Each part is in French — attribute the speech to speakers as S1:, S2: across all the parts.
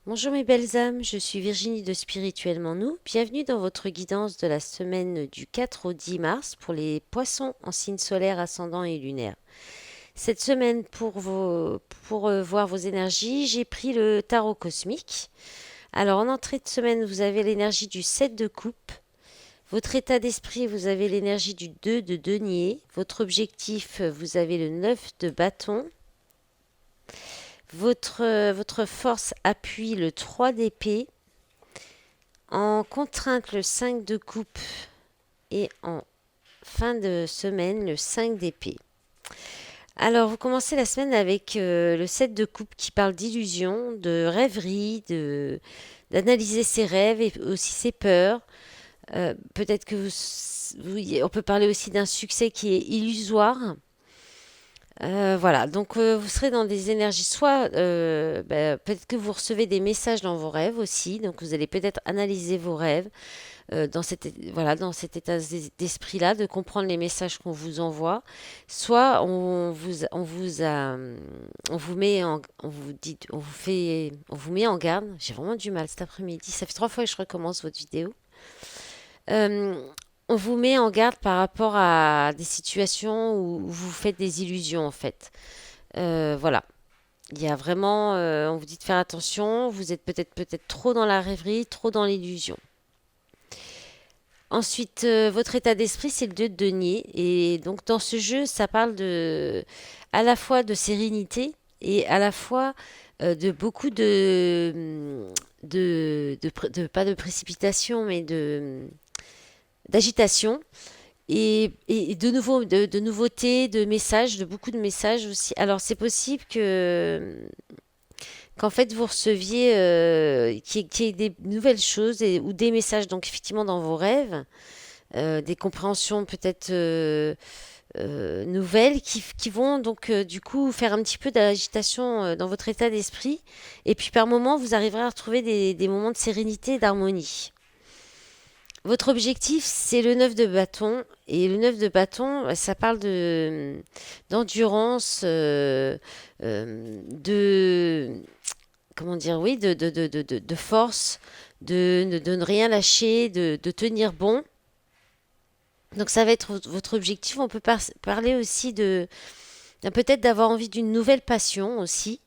S1: Bonjour mes belles âmes, je suis Virginie de Spirituellement Nous. Bienvenue dans votre guidance de la semaine du 4 au 10 mars pour les poissons en signe solaire, ascendant et lunaire. Cette semaine, pour voir vos énergies, j'ai pris le tarot cosmique. Alors en entrée de semaine, vous avez l'énergie du 7 de coupe. Votre état d'esprit, vous avez l'énergie du 2 de denier. Votre objectif, vous avez le 9 de bâton. Votre force appuie le 3 d'épée. En contrainte, le 5 de coupe et en fin de semaine, le 5 d'épée. Alors, vous commencez la semaine avec le 7 de coupe qui parle d'illusion, de rêverie, d'analyser ses rêves et aussi ses peurs. Peut-être que on peut parler aussi d'un succès qui est illusoire. Voilà, donc vous serez dans des énergies, soit peut-être que vous recevez des messages dans vos rêves aussi, donc vous allez peut-être analyser vos rêves voilà, dans cet état d'esprit-là, de comprendre les messages qu'on vous envoie, soit on vous met on vous dit, on vous met en garde. J'ai vraiment du mal cet après-midi, ça fait 3 fois que je recommence votre vidéo. Euh, on vous met en garde par rapport à des situations où vous faites des illusions en fait. Voilà. Il y a vraiment, on vous dit de faire attention. Vous êtes peut-être trop dans la rêverie, trop dans l'illusion. Ensuite, votre état d'esprit, c'est le 2 de denier. Et donc, dans ce jeu, ça parle à la fois de sérénité et à la fois de beaucoup pas de précipitation, mais d'agitation. Et de nouveau, de nouveautés, de messages, de beaucoup de messages aussi. Alors, c'est possible qu'en fait vous receviez qu'il y ait des nouvelles choses ou des messages, donc effectivement dans vos rêves, des compréhensions peut-être nouvelles qui vont donc du coup faire un petit peu d'agitation dans votre état d'esprit. Et puis par moments, vous arriverez à retrouver des moments de sérénité et d'harmonie. Votre objectif, c'est le 9 de bâton. Et le 9 de bâton, ça parle d'endurance, de, comment dire, oui, de force, de ne rien lâcher, de tenir bon. Donc ça va être votre objectif. On peut parler aussi peut-être d'avoir envie d'une nouvelle passion aussi.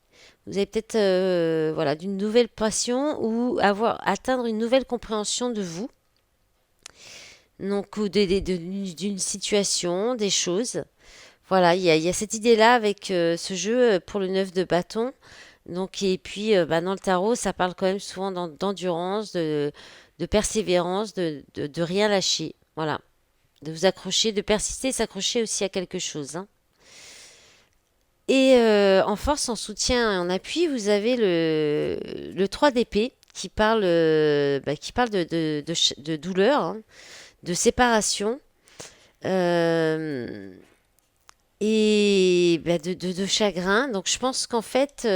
S1: Vous avez peut-être voilà, d'une nouvelle passion ou atteindre une nouvelle compréhension de vous. Donc, ou d'une situation, des choses. Voilà, il y a cette idée-là avec ce jeu pour le 9 de bâton. Donc, et puis, dans le tarot, ça parle quand même souvent d'endurance, de persévérance, de rien lâcher. Voilà, de vous accrocher, de persister, s'accrocher aussi à quelque chose, hein. Et en force, en soutien et en appui, vous avez le 3 d'épée qui parle de douleur, hein, de séparation. euh, et de chagrin. Donc je pense qu'en fait,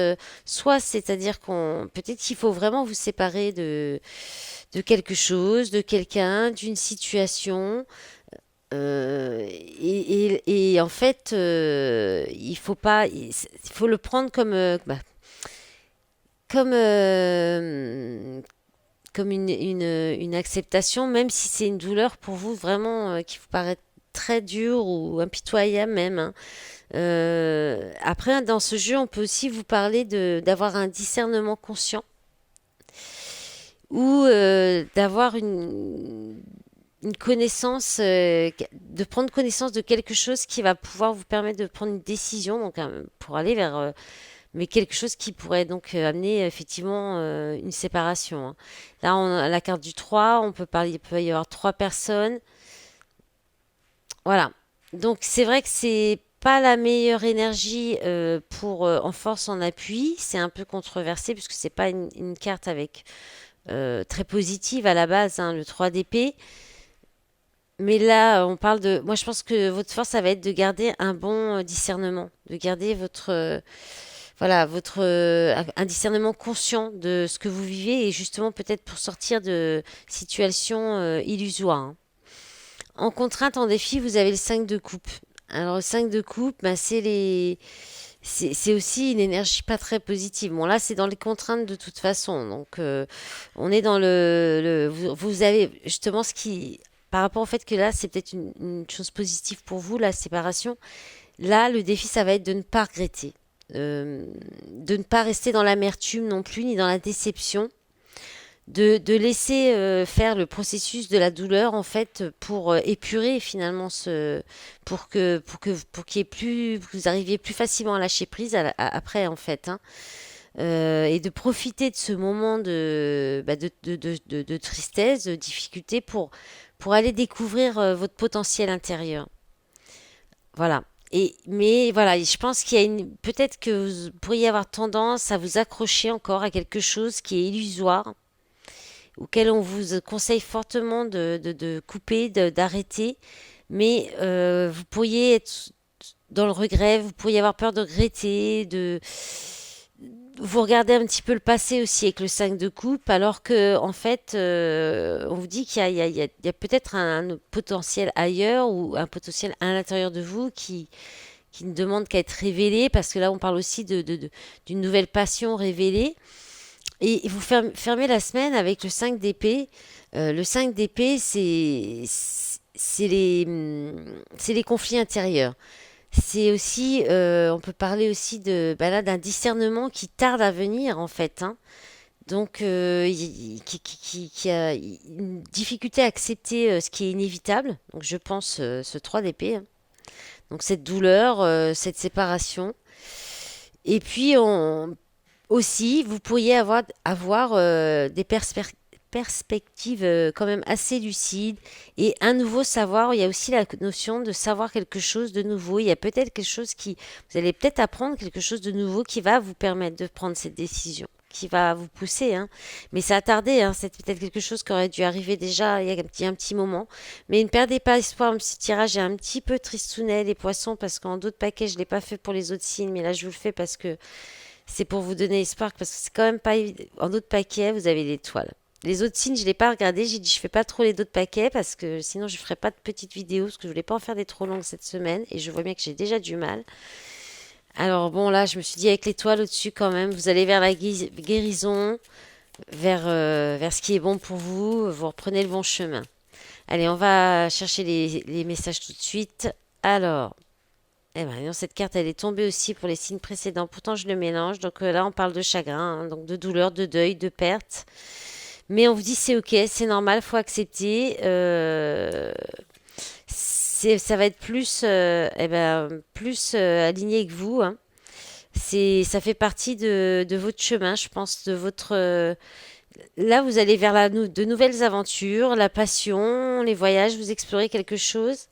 S1: soit c'est-à-dire qu'on peut-être qu'il faut vraiment vous séparer de quelque chose, de quelqu'un, d'une situation. Et en fait, il faut pas, il faut le prendre comme, comme une acceptation, même si c'est une douleur pour vous vraiment qui vous paraît très dure ou impitoyable même, hein. Après, dans ce jeu, on peut aussi vous parler d'avoir un discernement conscient ou d'avoir une connaissance, de prendre connaissance de quelque chose qui va pouvoir vous permettre de prendre une décision, donc pour aller vers, mais quelque chose qui pourrait donc amener effectivement une séparation, hein. Là, on a la carte du 3, on peut parler, il peut y avoir 3 personnes. Voilà. Donc c'est vrai que c'est pas la meilleure énergie pour en force en appui. C'est un peu controversé puisque c'est pas une carte avec très positive à la base, hein, le 3 d'épée. Mais là, on parle de. Moi, je pense que votre force, ça va être de garder un bon discernement, de garder voilà, un discernement conscient de ce que vous vivez et justement peut-être pour sortir de situations illusoires, hein. En contrainte, en défi, vous avez le 5 de coupe. Alors, le 5 de coupe, bah, c'est aussi une énergie pas très positive. Bon, là, c'est dans les contraintes de toute façon. Donc, on est dans vous avez justement ce qui, par rapport au fait que là, c'est peut-être une chose positive pour vous, la séparation. Là, le défi, ça va être de ne pas regretter. De ne pas rester dans l'amertume non plus, ni dans la déception. De laisser faire le processus de la douleur en fait pour épurer finalement pour qu'il y ait plus que vous arriviez plus facilement à lâcher prise après en fait, hein. Et de profiter de ce moment de tristesse, de difficulté pour aller découvrir votre potentiel intérieur. Voilà. Mais voilà, je pense qu'il y a peut-être que vous pourriez avoir tendance à vous accrocher encore à quelque chose qui est illusoire, auquel on vous conseille fortement de couper, d'arrêter, mais vous pourriez être dans le regret, vous pourriez avoir peur de regretter, vous regardez un petit peu le passé aussi avec le 5 de coupe, alors que en fait, on vous dit qu'il y a, il y a peut-être un potentiel ailleurs ou un potentiel à l'intérieur de vous qui ne demande qu'à être révélé, parce que là, on parle aussi d'une nouvelle passion révélée. Et vous fermez la semaine avec le 5 d'épée. Le 5 d'épée, c'est les conflits intérieurs. C'est aussi, on peut parler aussi d'un discernement qui tarde à venir en fait, hein. Donc, qui a une difficulté à accepter ce qui est inévitable. Donc, je pense ce 3 d'épée, hein. Donc, cette douleur, cette séparation. Et puis, aussi, vous pourriez avoir des perspectives quand même assez lucides et un nouveau savoir. Il y a aussi la notion de savoir quelque chose de nouveau. Il y a peut-être quelque chose vous allez peut-être apprendre quelque chose de nouveau qui va vous permettre de prendre cette décision, qui va vous pousser, hein. Mais ça a tardé, hein. C'est peut-être quelque chose qui aurait dû arriver déjà il y a un petit moment. Mais ne perdez pas espoir, même si le tirage est un petit peu tristounet, les poissons, parce qu'en d'autres paquets, je ne l'ai pas fait pour les autres signes, mais là, je vous le fais parce que c'est pour vous donner espoir, parce que c'est quand même pas évident. En d'autres paquets, vous avez l'étoile. Les autres signes, je ne l'ai pas regardé. J'ai dit, je fais pas trop les autres paquets parce que sinon, je ferai pas de petites vidéos parce que je voulais pas en faire des trop longues cette semaine et je vois bien que j'ai déjà du mal. Alors bon, là, je me suis dit, avec l'étoile au-dessus quand même, vous allez vers la guérison, vers ce qui est bon pour vous. Vous reprenez le bon chemin. Allez, on va chercher les messages tout de suite. Alors, eh ben, non, cette carte, elle est tombée aussi pour les signes précédents. Pourtant, je le mélange. Donc là, on parle de chagrin, hein, donc de douleur, de deuil, de perte. Mais on vous dit c'est ok, c'est normal, faut accepter. Ça va être plus, plus aligné que vous, hein. Ça fait partie de votre chemin, je pense, de votre. Là, vous allez vers de nouvelles aventures, la passion, les voyages, vous explorez quelque chose.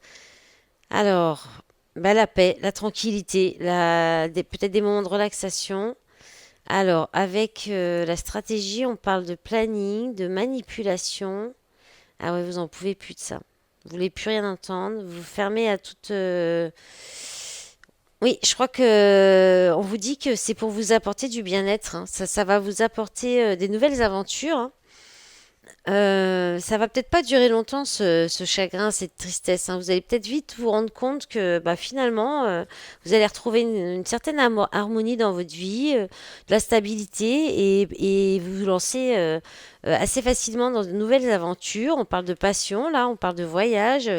S1: Alors, bah, la paix, la tranquillité, peut-être des moments de relaxation. Alors, avec la stratégie, on parle de planning, de manipulation. Ah ouais, vous en pouvez plus de ça. Vous voulez plus rien entendre. Vous vous fermez à toute. Oui, je crois que on vous dit que c'est pour vous apporter du bien-être, hein. Ça va vous apporter des nouvelles aventures, hein. Ça va peut-être pas durer longtemps ce chagrin, cette tristesse, hein. Vous allez peut-être vite vous rendre compte que bah, finalement, vous allez retrouver une certaine harmonie dans votre vie, de la stabilité et vous vous lancez assez facilement dans de nouvelles aventures. On parle de passion, là, on parle de voyage,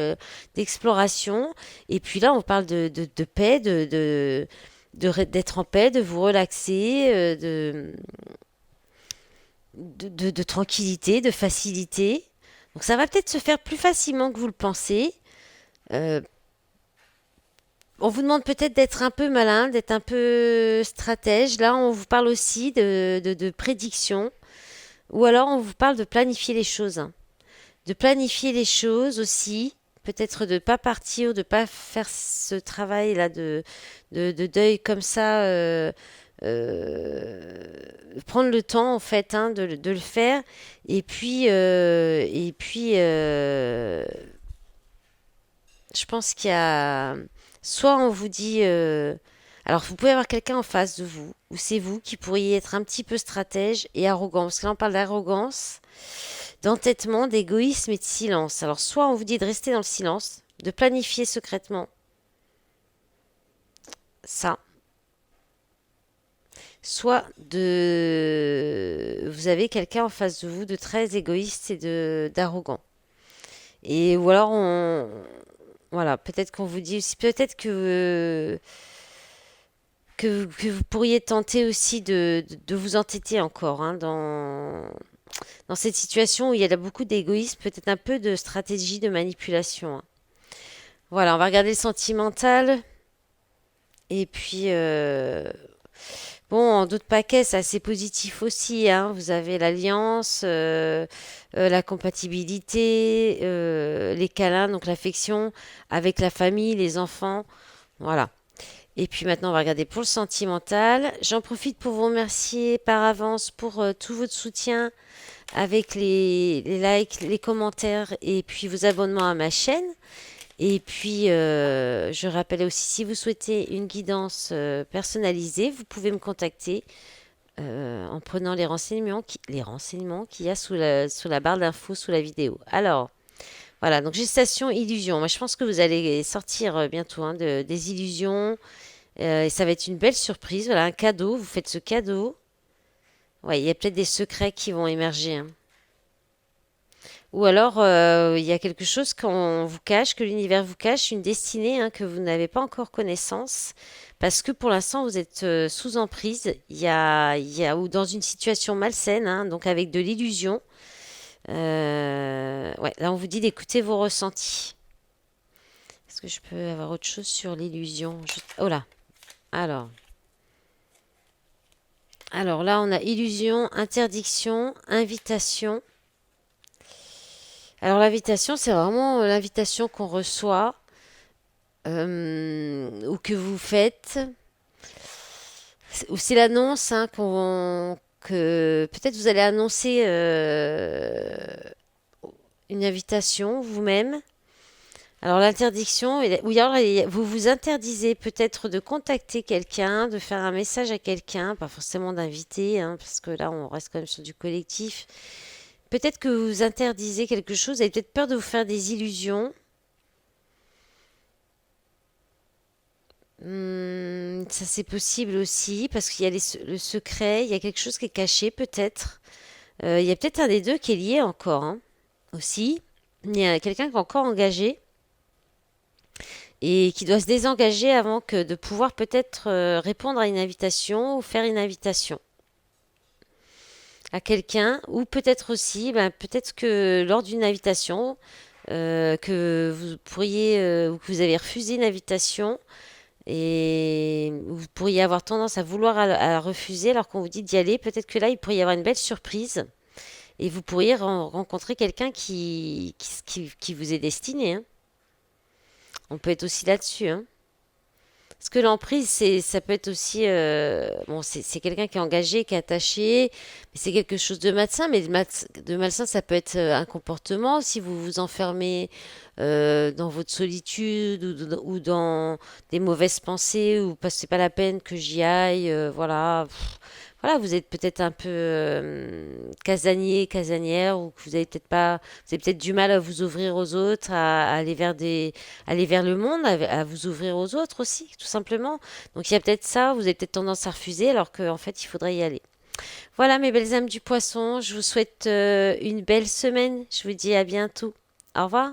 S1: d'exploration, et puis là, on parle de paix, d'être en paix, de vous relaxer, de tranquillité, de facilité. Donc ça va peut-être se faire plus facilement que vous le pensez. Euh, on vous demande peut-être d'être un peu malin, d'être un peu stratège. Là, on vous parle aussi de prédiction. Ou alors, on vous parle de planifier les choses, hein. De planifier les choses aussi. Peut-être de ne pas partir, de ne pas faire ce travail-là de deuil comme ça. Prendre le temps en fait, hein, de le faire et puis je pense qu'il y a soit on vous dit alors vous pouvez avoir quelqu'un en face de vous ou c'est vous qui pourriez être un petit peu stratège et arrogant, parce que là on parle d'arrogance, d'entêtement, d'égoïsme et de silence. Alors soit on vous dit de rester dans le silence, de planifier secrètement ça, soit vous avez quelqu'un en face de vous de très égoïste et d'arrogant. Et ou alors voilà, peut-être qu'on vous dit aussi, peut-être que vous pourriez tenter aussi de vous entêter encore hein, dans cette situation où il y a beaucoup d'égoïsme, peut-être un peu de stratégie de manipulation. Hein. Voilà, on va regarder le sentimental. Et puis, bon, en d'autres paquets, c'est assez positif aussi. Hein. Vous avez l'alliance, la compatibilité, les câlins, donc l'affection avec la famille, les enfants. Voilà. Et puis maintenant, on va regarder pour le sentimental. J'en profite pour vous remercier par avance pour tout votre soutien avec les likes, les commentaires et puis vos abonnements à ma chaîne. Et puis, je rappelle aussi, si vous souhaitez une guidance personnalisée, vous pouvez me contacter en prenant les renseignements qu'il y a sous la barre d'infos sous la vidéo. Alors, voilà, donc gestation, illusion. Moi, je pense que vous allez sortir bientôt hein, des illusions. Et ça va être une belle surprise. Voilà, un cadeau. Vous faites ce cadeau. Ouais, il y a peut-être des secrets qui vont émerger. Hein. Ou alors, il y a quelque chose qu'on vous cache, que l'univers vous cache, une destinée hein, que vous n'avez pas encore connaissance, parce que pour l'instant, vous êtes sous emprise, ou dans une situation malsaine, hein, donc avec de l'illusion. Ouais, là, on vous dit d'écouter vos ressentis. Est-ce que je peux avoir autre chose sur l'illusion? Oh là, alors. Alors là, on a illusion, interdiction, invitation. Alors l'invitation, c'est vraiment l'invitation qu'on reçoit ou que vous faites, ou c'est l'annonce hein, que peut-être vous allez annoncer une invitation vous-même. Alors l'interdiction, ou alors vous vous interdisez peut-être de contacter quelqu'un, de faire un message à quelqu'un, pas forcément d'inviter, hein, parce que là on reste quand même sur du collectif. Peut-être que vous interdisez quelque chose, vous avez peut-être peur de vous faire des illusions. Ça c'est possible aussi, parce qu'il y a le secret, il y a quelque chose qui est caché peut-être. Il y a peut-être un des deux qui est lié encore, hein, aussi. Il y a quelqu'un qui est encore engagé et qui doit se désengager avant que de pouvoir peut-être répondre à une invitation ou faire une invitation à quelqu'un. Ou peut-être aussi, ben, peut-être que lors d'une invitation, que vous pourriez, ou que vous avez refusé une invitation, et vous pourriez avoir tendance à vouloir à refuser alors qu'on vous dit d'y aller. Peut-être que là, il pourrait y avoir une belle surprise et vous pourriez rencontrer quelqu'un qui vous est destiné. Hein. On peut être aussi là-dessus. Hein. Parce que l'emprise, ça peut être aussi, bon, c'est quelqu'un qui est engagé, qui est attaché, mais c'est quelque chose de malsain. Mais de malsain, ça peut être un comportement. Si vous vous enfermez dans votre solitude ou dans des mauvaises pensées, ou parce que c'est pas la peine que j'y aille, voilà. Voilà, vous êtes peut-être un peu casanier, casanière, ou que vous avez peut-être pas, vous avez peut-être du mal à vous ouvrir aux autres, à aller vers le monde, à vous ouvrir aux autres aussi, tout simplement. Donc il y a peut-être ça, vous avez peut-être tendance à refuser, alors qu'en fait il faudrait y aller. Voilà mes belles âmes du poisson, je vous souhaite une belle semaine, je vous dis à bientôt. Au revoir.